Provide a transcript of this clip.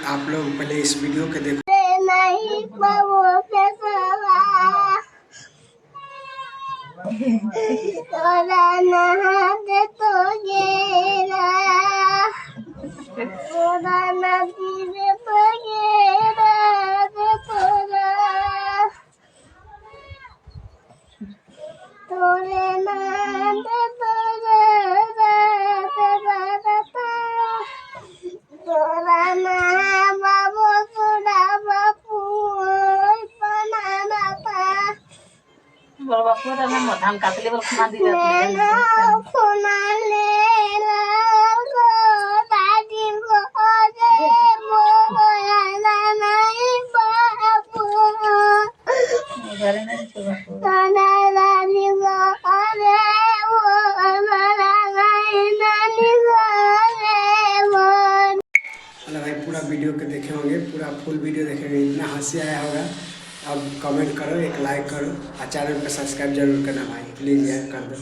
आप लोग पहले इस वीडियो के देखो। ধান কাটলে খানা দিলে भाई पूरा वीडियो के देखे होंगे, पूरा फुल वीडियो देखेंगे, इतना हंसी आया होगा। अब कमेंट करो, एक लाइक करो और चैनल को सब्सक्राइब जरूर करना भाई, प्लीज़ यार कर दो।